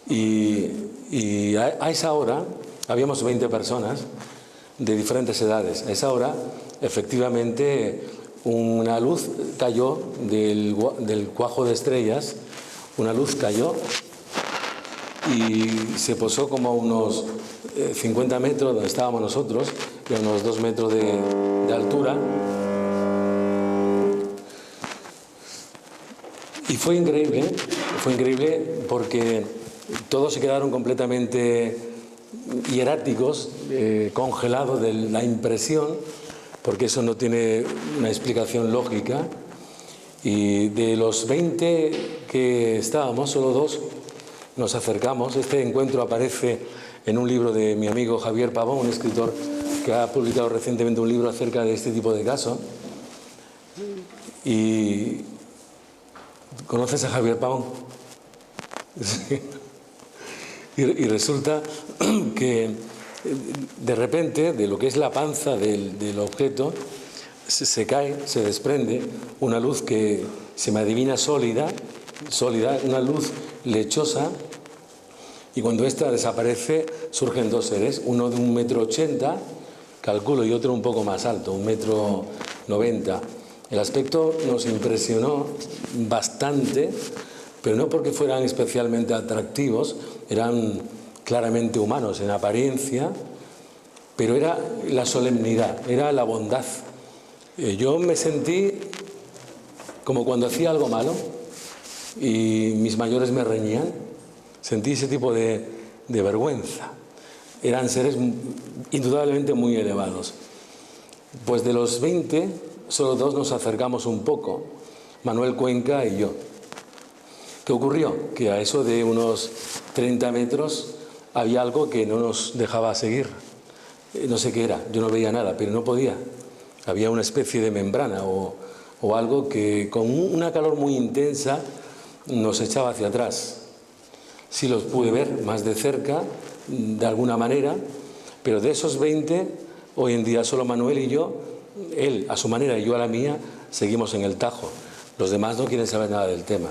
S2: Y a esa hora habíamos 20 personas de diferentes edades. A esa hora, efectivamente, una luz cayó del cuajo de estrellas, una luz cayó y se posó como a unos 50 metros donde estábamos nosotros, y a unos 2 metros de altura. Y fue increíble porque todos se quedaron completamente hieráticos, congelados de la impresión, porque eso no tiene una explicación lógica. Y de los 20 que estábamos, solo 2 nos acercamos. Este encuentro aparece en un libro de mi amigo Javier Pavón, un escritor que ha publicado recientemente un libro acerca de este tipo de casos. Y ¿conoces a Javier Pavón? Sí. Y resulta que de repente, de lo que es la panza del objeto, se cae, se desprende una luz que se me adivina sólida, una luz lechosa, y cuando esta desaparece surgen 2 seres, uno de 1,80 m, calculo, y otro un poco más alto, 1,90 m. El aspecto nos impresionó bastante, pero no porque fueran especialmente atractivos, eran claramente humanos en apariencia, pero era la solemnidad, era la bondad. Yo me sentí como cuando hacía algo malo y mis mayores me reñían, sentí ese tipo de vergüenza. Eran seres indudablemente muy elevados. Pues de los 20, solo 2 nos acercamos un poco, Manuel Cuenca y yo. ¿Qué ocurrió? Que a eso de unos 30 metros había algo que no nos dejaba seguir. No sé qué era, yo no veía nada, pero no podía. Había una especie de membrana o algo que con una calor muy intensa nos echaba hacia atrás. Sí los pude ver más de cerca, de alguna manera, pero de esos 20, hoy en día solo Manuel y yo, él a su manera y yo a la mía, seguimos en el Tajo. Los demás no quieren saber nada del tema.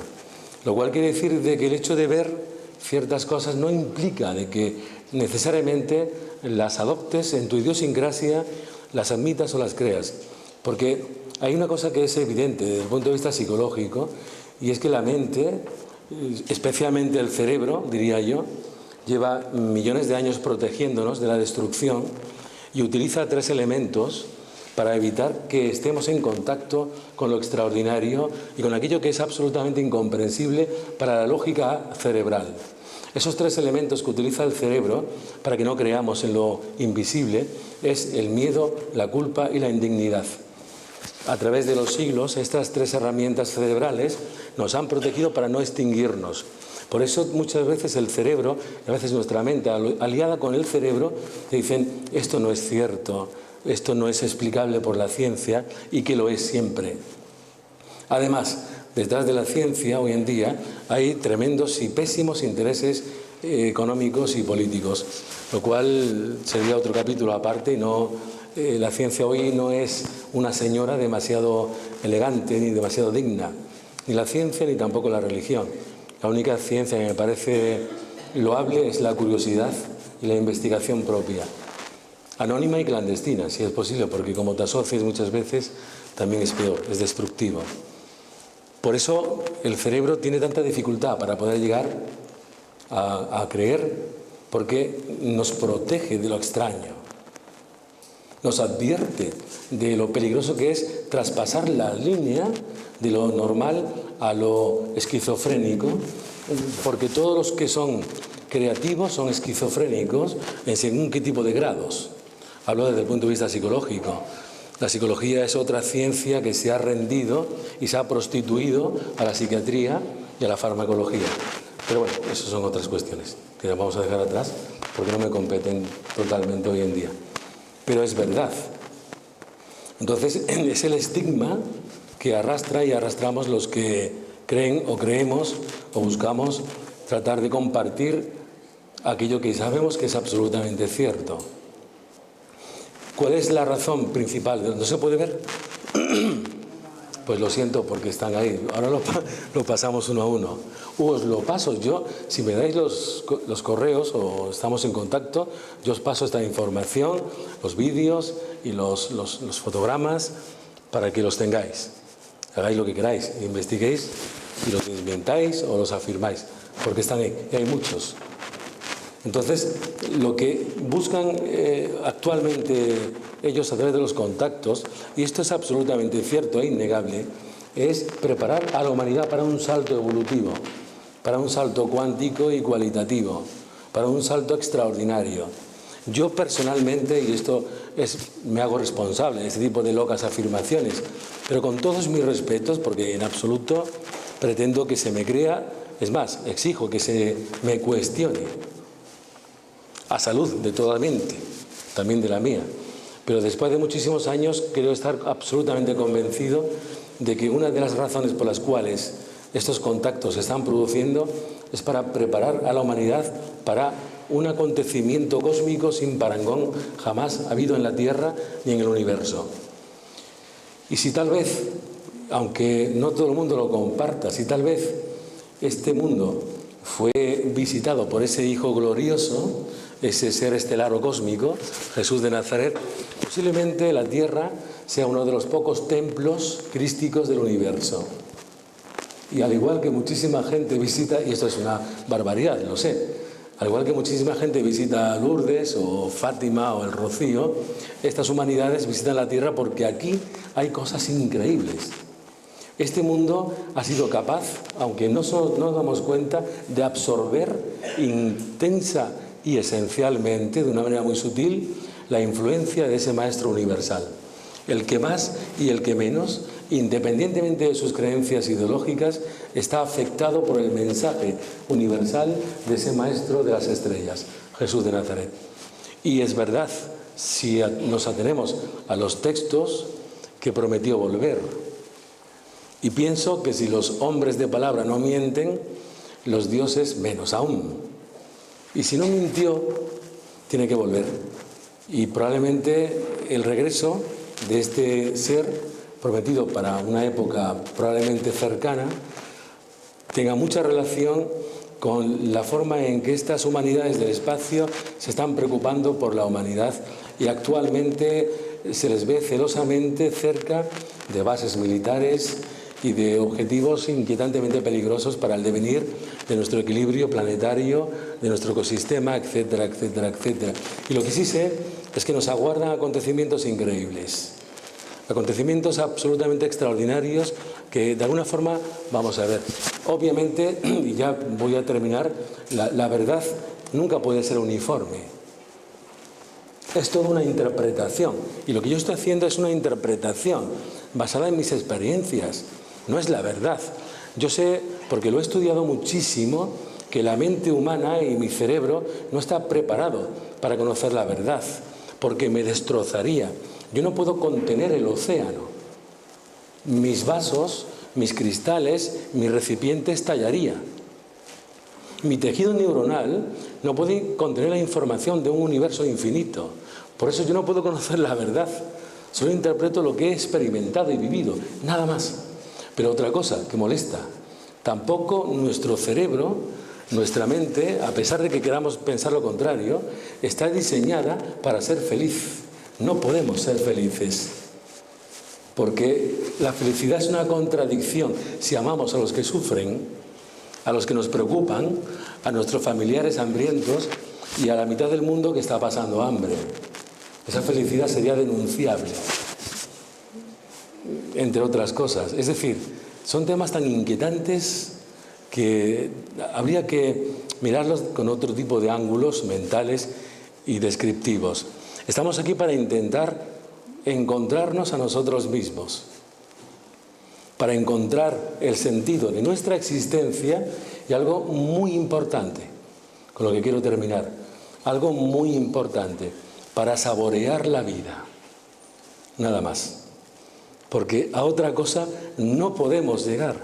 S2: Lo cual quiere decir de que el hecho de ver ciertas cosas no implica de que necesariamente las adoptes en tu idiosincrasia, las admitas o las creas. Porque hay una cosa que es evidente desde el punto de vista psicológico, y es que la mente, especialmente el cerebro, diría yo, lleva millones de años protegiéndonos de la destrucción y utiliza 3 elementos para evitar que estemos en contacto con lo extraordinario y con aquello que es absolutamente incomprensible para la lógica cerebral. Esos 3 elementos que utiliza el cerebro para que no creamos en lo invisible es el miedo, la culpa y la indignidad. A través de los siglos, estas 3 herramientas cerebrales nos han protegido para no extinguirnos. Por eso muchas veces el cerebro, a veces nuestra mente aliada con el cerebro, te dicen esto no es cierto, esto no es explicable por la ciencia, y que lo es siempre. Además, detrás de la ciencia hoy en día hay tremendos y pésimos intereses económicos y políticos, lo cual sería otro capítulo aparte. Y no, la ciencia hoy no es una señora demasiado elegante ni demasiado digna, ni la ciencia ni tampoco la religión. La única ciencia que me parece loable es la curiosidad y la investigación propia, anónima y clandestina, si es posible, porque como te asocies muchas veces también es peor, es destructivo. Por eso el cerebro tiene tanta dificultad para poder llegar a creer, porque nos protege de lo extraño, nos advierte de lo peligroso que es traspasar la línea de lo normal a lo esquizofrénico, porque todos los que son creativos son esquizofrénicos en según qué tipo de grados. Hablo desde el punto de vista psicológico. La psicología es otra ciencia que se ha rendido y se ha prostituido a la psiquiatría y a la farmacología. Pero bueno, esas son otras cuestiones que vamos a dejar atrás porque no me competen totalmente hoy en día. Pero es verdad. Entonces, es el estigma que arrastra y arrastramos los que creen o creemos o buscamos tratar de compartir aquello que sabemos que es absolutamente cierto. ¿Cuál es la razón principal? ¿No se puede ver? Pues lo siento porque están ahí. Ahora lo pasamos uno a uno. Os lo paso yo. Si me dais los correos o estamos en contacto, yo os paso esta información, los vídeos y los fotogramas para que los tengáis. Hagáis lo que queráis, investiguéis y los desmentáis o los afirmáis, porque están ahí. Y hay muchos. Entonces, lo que buscan actualmente ellos a través de los contactos, y esto es absolutamente cierto e innegable, es preparar a la humanidad para un salto evolutivo, para un salto cuántico y cualitativo, para un salto extraordinario. Yo personalmente, y esto me hago responsable de este tipo de locas afirmaciones, pero con todos mis respetos, porque en absoluto pretendo que se me crea, es más, exijo que se me cuestione. A salud de toda la mente, también de la mía. Pero después de muchísimos años creo estar absolutamente convencido de que una de las razones por las cuales estos contactos se están produciendo es para preparar a la humanidad para un acontecimiento cósmico sin parangón jamás habido en la Tierra ni en el universo. Y si tal vez, aunque no todo el mundo lo comparta, si tal vez este mundo fue visitado por ese Hijo glorioso, ese ser estelar o cósmico, Jesús de Nazaret, posiblemente la Tierra sea uno de los pocos templos crísticos del universo. Y al igual que muchísima gente visita, y esto es una barbaridad, lo sé, al igual que muchísima gente visita Lourdes o Fátima o el Rocío, estas humanidades visitan la Tierra porque aquí hay cosas increíbles. Este mundo ha sido capaz, aunque no nos damos cuenta, de absorber intensa y esencialmente, de una manera muy sutil, la influencia de ese maestro universal. El que más y el que menos, independientemente de sus creencias ideológicas, está afectado por el mensaje universal de ese maestro de las estrellas, Jesús de Nazaret. Y es verdad, si nos atenemos a los textos, que prometió volver. Y pienso que si los hombres de palabra no mienten, los dioses menos aún. Y si no mintió, tiene que volver. Y probablemente el regreso de este ser prometido para una época probablemente cercana tenga mucha relación con la forma en que estas humanidades del espacio se están preocupando por la humanidad y actualmente se les ve celosamente cerca de bases militares y de objetivos inquietantemente peligrosos para el devenir de nuestro equilibrio planetario, de nuestro ecosistema, etcétera, etcétera, etcétera. Y lo que sí sé es que nos aguardan acontecimientos increíbles, acontecimientos absolutamente extraordinarios que de alguna forma vamos a ver. Obviamente, y ya voy a terminar, la verdad nunca puede ser uniforme. Es toda una interpretación, y lo que yo estoy haciendo es una interpretación basada en mis experiencias. No es la verdad. Yo sé, porque lo he estudiado muchísimo, que la mente humana y mi cerebro no está preparado para conocer la verdad, porque me destrozaría. Yo no puedo contener el océano. Mis vasos, mis cristales, mi recipiente estallaría. Mi tejido neuronal no puede contener la información de un universo infinito. Por eso yo no puedo conocer la verdad. Solo interpreto lo que he experimentado y vivido, nada más. Pero otra cosa que molesta, tampoco nuestro cerebro, nuestra mente, a pesar de que queramos pensar lo contrario, está diseñada para ser feliz. No podemos ser felices. porque la felicidad es una contradicción. Si amamos a los que sufren, a los que nos preocupan, a nuestros familiares hambrientos y a la mitad del mundo que está pasando hambre, esa felicidad sería denunciable, entre otras cosas. Es decir, son temas tan inquietantes que habría que mirarlos con otro tipo de ángulos mentales y descriptivos. Estamos aquí para intentar encontrarnos a nosotros mismos, para encontrar el sentido de nuestra existencia y algo muy importante, con lo que quiero terminar, algo muy importante, para saborear la vida, nada más. Porque a otra cosa no podemos llegar,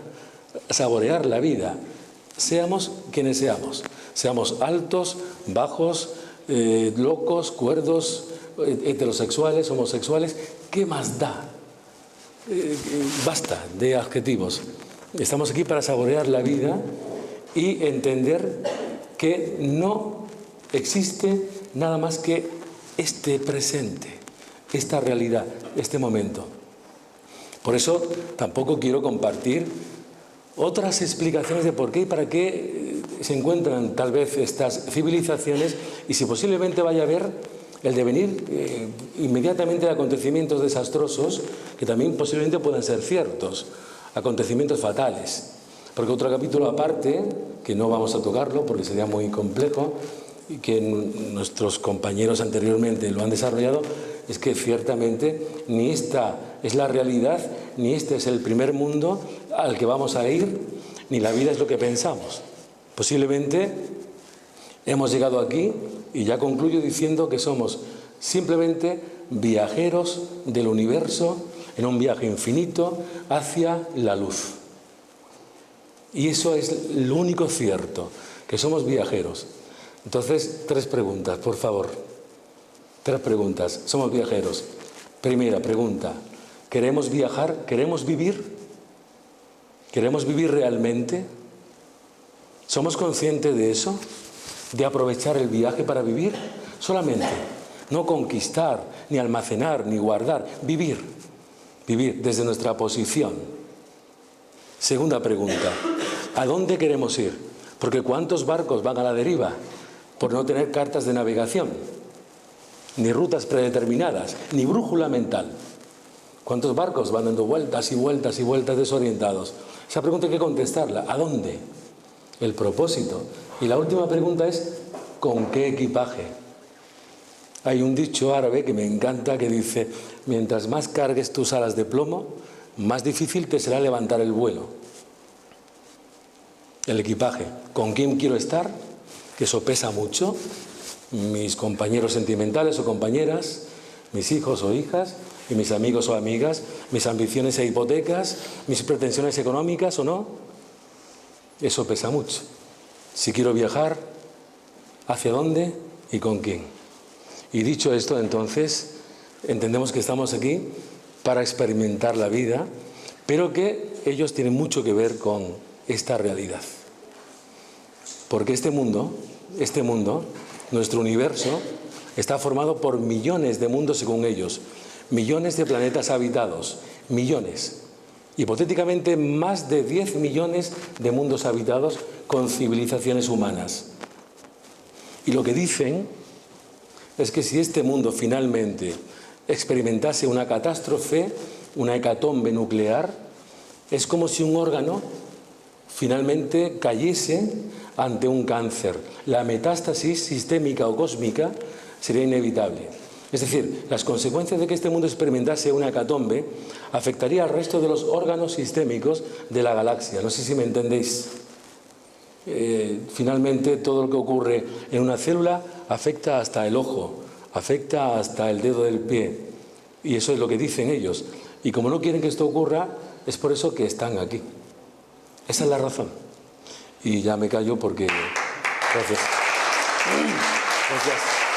S2: a saborear la vida, seamos quienes seamos, seamos altos, bajos, locos, cuerdos, heterosexuales, homosexuales, ¿qué más da? Basta de adjetivos. Estamos aquí para saborear la vida y entender que no existe nada más que este presente, esta realidad, este momento. Por eso tampoco quiero compartir otras explicaciones de por qué y para qué se encuentran tal vez estas civilizaciones y si posiblemente vaya a haber el devenir inmediatamente de acontecimientos desastrosos que también posiblemente puedan ser ciertos, acontecimientos fatales. Porque otro capítulo aparte, que no vamos a tocarlo porque sería muy complejo y que nuestros compañeros anteriormente lo han desarrollado, es que ciertamente ni esta es la realidad, ni este es el primer mundo al que vamos a ir, ni la vida es lo que pensamos. Posiblemente hemos llegado aquí y ya concluyo diciendo que somos simplemente viajeros del universo en un viaje infinito hacia la luz. Y eso es lo único cierto, que somos viajeros. Entonces, 3 preguntas, por favor. 3 preguntas. Somos viajeros. Primera pregunta. ¿Queremos viajar? ¿Queremos vivir? ¿Queremos vivir realmente? ¿Somos conscientes de eso? ¿De aprovechar el viaje para vivir? Solamente. No conquistar, ni almacenar, ni guardar. Vivir. Vivir desde nuestra posición. Segunda pregunta. ¿A dónde queremos ir? Porque ¿cuántos barcos van a la deriva por no tener cartas de navegación? Ni rutas predeterminadas, ni brújula mental. ¿Cuántos barcos van dando vueltas y vueltas y vueltas desorientados? Esa pregunta hay que contestarla. ¿A dónde? El propósito. Y la última pregunta es ¿con qué equipaje? Hay un dicho árabe que me encanta que dice: mientras más cargues tus alas de plomo, más difícil te será levantar el vuelo. El equipaje. ¿Con quién quiero estar? Que eso pesa mucho. Mis compañeros sentimentales o compañeras, mis hijos o hijas, y mis amigos o amigas, mis ambiciones e hipotecas, mis pretensiones económicas o no. Eso pesa mucho. Si quiero viajar, ¿hacia dónde y con quién? Y dicho esto, entonces, entendemos que estamos aquí para experimentar la vida, pero que ellos tienen mucho que ver con esta realidad. Porque este mundo, nuestro universo, está formado por millones de mundos según ellos, millones de planetas habitados, millones. Hipotéticamente más de 10 millones de mundos habitados con civilizaciones humanas. Y lo que dicen es que si este mundo finalmente experimentase una catástrofe, una hecatombe nuclear, es como si un órgano finalmente cayese ante un cáncer. La metástasis sistémica o cósmica sería inevitable. Es decir, las consecuencias de que este mundo experimentase una hecatombe afectaría al resto de los órganos sistémicos de la galaxia. No sé si me entendéis. Finalmente, todo lo que ocurre en una célula afecta hasta el ojo, afecta hasta el dedo del pie. Y eso es lo que dicen ellos. Y como no quieren que esto ocurra, es por eso que están aquí. Esa es la razón. Y ya me callo porque... Gracias. Gracias.